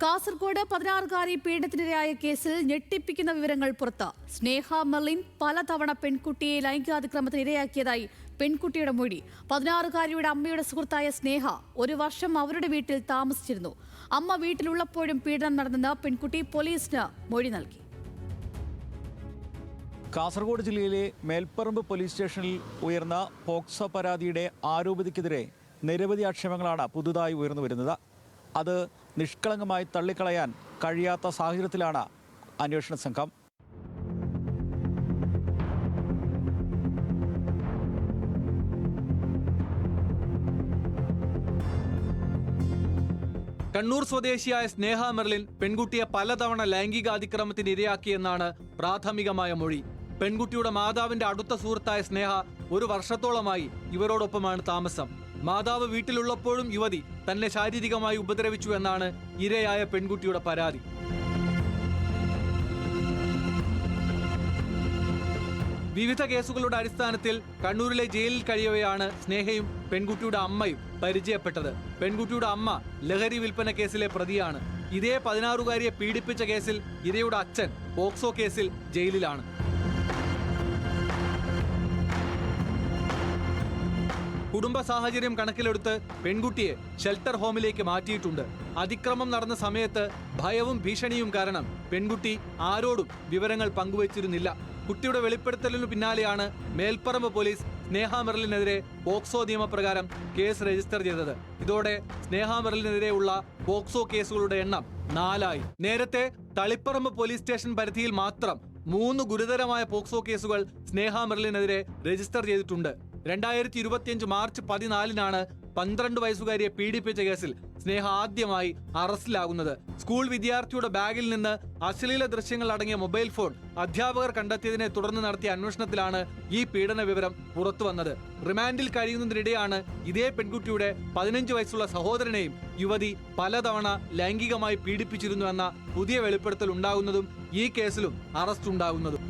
കാസർഗോഡ് 16-കാരി പീഡനത്തിനിരയായ കേസിൽ ഞെട്ടിപ്പിക്കുന്ന വിവരങ്ങൾ പുറത്ത്. സ്നേഹ മെർലിൻ പലതവണ പെൺകുട്ടിയെ ലൈംഗികാതിക്രമത്തിന് ഇരയാക്കിയതായി പെൺകുട്ടിയുടെ മൊഴി. 16-കാരിയുടെ അമ്മയുടെ സുഹൃത്തായ സ്നേഹ 1 വർഷം അവരുടെ വീട്ടിൽ താമസിച്ചിരുന്നു. അമ്മ വീട്ടിലുള്ളപ്പോഴും പീഡനം നടന്നെന്ന് പെൺകുട്ടി പോലീസിന് മൊഴി നൽകി. കാസർഗോഡ് ജില്ലയിലെ മേൽപ്പറമ്പ് പോലീസ് സ്റ്റേഷനിൽ ഉയർന്ന പോക്സോ പരാതിയുടെ ആരോപിതയ്ക്കെതിരെ നിരവധി ആക്ഷേപങ്ങളാണ് പുതുതായി ഉയർന്നു വരുന്നത്. അത് നിഷ്കളങ്കമായി തള്ളിക്കളയാൻ കഴിയാത്ത സാഹചര്യത്തിലാണ് അന്വേഷണ സംഘം. കണ്ണൂർ സ്വദേശിയായ സ്നേഹ മെർലിൻ പെൺകുട്ടിയെ പലതവണ ലൈംഗികാതിക്രമത്തിന് ഇരയാക്കിയെന്നാണ് പ്രാഥമികമായ മൊഴി. പെൺകുട്ടിയുടെ മാതാവിന്റെ അടുത്ത സുഹൃത്തായ സ്നേഹ 1 വർഷത്തോളമായി ഇവരോടൊപ്പമാണ് താമസം. മാതാവ് വീട്ടിലുള്ളപ്പോഴും യുവതി തന്നെ ശാരീരികമായി ഉപദ്രവിച്ചു എന്നാണ് ഇരയായ പെൺകുട്ടിയുടെ പരാതി. വിവിധ കേസുകളുടെ അടിസ്ഥാനത്തിൽ കണ്ണൂരിലെ ജയിലിൽ കഴിയവെയാണ് സ്നേഹയും പെൺകുട്ടിയുടെ അമ്മയും പരിചയപ്പെട്ടത്. പെൺകുട്ടിയുടെ അമ്മ ലഹരി വിൽപ്പന കേസിലെ പ്രതിയാണ്. ഇതേ 16-കാരിയെ പീഡിപ്പിച്ച കേസിൽ ഇരയുടെ അച്ഛൻ പോക്സോ കേസിൽ ജയിലിലാണ്. കുടുംബ സാഹചര്യം കണക്കിലെടുത്ത് പെൺകുട്ടിയെ ഷെൽട്ടർ ഹോമിലേക്ക് മാറ്റിയിട്ടുണ്ട്. അതിക്രമം നടന്ന സമയത്ത് ഭയവും ഭീഷണിയും കാരണം പെൺകുട്ടി ആരോടും വിവരങ്ങൾ പങ്കുവച്ചിരുന്നില്ല. കുട്ടിയുടെ വെളിപ്പെടുത്തലിനു പിന്നാലെയാണ് മേൽപ്പറമ്പ് പോലീസ് സ്നേഹ മെർലിനെതിരെ പോക്സോ നിയമപ്രകാരം കേസ് രജിസ്റ്റർ ചെയ്തത്. ഇതോടെ സ്നേഹ മെർലിനെതിരെയുള്ള പോക്സോ കേസുകളുടെ എണ്ണം 4 നേരത്തെ തളിപ്പറമ്പ് പോലീസ് സ്റ്റേഷൻ പരിധിയിൽ മാത്രം 3 ഗുരുതരമായ പോക്സോ കേസുകൾ സ്നേഹ മെർലിനെതിരെ രജിസ്റ്റർ ചെയ്തിട്ടുണ്ട്. 2025 മാർച്ച് 14-നാണ് 12 വയസ്സുകാരിയെ പീഡിപ്പിച്ച കേസിൽ സ്നേഹ ആദ്യമായി അറസ്റ്റിലാകുന്നത്. സ്കൂൾ വിദ്യാർത്ഥിയുടെ ബാഗിൽ നിന്ന് അശ്ലീല ദൃശ്യങ്ങൾ അടങ്ങിയ മൊബൈൽ ഫോൺ അധ്യാപകർ കണ്ടെത്തിയതിനെ തുടർന്ന് നടത്തിയ അന്വേഷണത്തിലാണ് ഈ പീഡന വിവരം പുറത്തുവന്നത്. റിമാൻഡിൽ കഴിയുന്നതിനിടെയാണ് ഇതേ പെൺകുട്ടിയുടെ 15 വയസ്സുള്ള സഹോദരനെയും യുവതി പലതവണ ലൈംഗികമായി പീഡിപ്പിച്ചിരുന്നു എന്ന പുതിയ വെളിപ്പെടുത്തൽ ഉണ്ടാകുന്നതും ഈ കേസിലും അറസ്റ്റ് ഉണ്ടാകുന്നതും.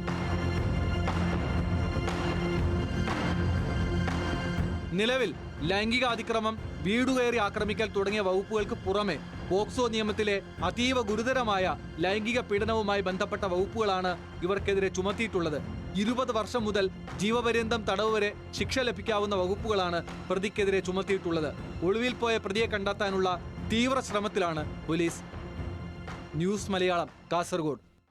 നിലവിൽ ലൈംഗിക അതിക്രമം, വീടുകയറി ആക്രമിക്കൽ തുടങ്ങിയ വകുപ്പുകൾക്ക് പുറമെ പോക്സോ നിയമത്തിലെ അതീവ ഗുരുതരമായ ലൈംഗിക പീഡനവുമായി ബന്ധപ്പെട്ട വകുപ്പുകളാണ് ഇവർക്കെതിരെ ചുമത്തിയിട്ടുള്ളത്. 20 വർഷം മുതൽ ജീവപര്യന്തം തടവ് വരെ ശിക്ഷ ലഭിക്കാവുന്ന വകുപ്പുകളാണ് പ്രതിക്കെതിരെ ചുമത്തിയിട്ടുള്ളത്. ഒളിവിൽ പോയ പ്രതിയെ കണ്ടെത്താനുള്ള തീവ്ര ശ്രമത്തിലാണ് പോലീസ്. ന്യൂസ് മലയാളം, കാസർഗോഡ്.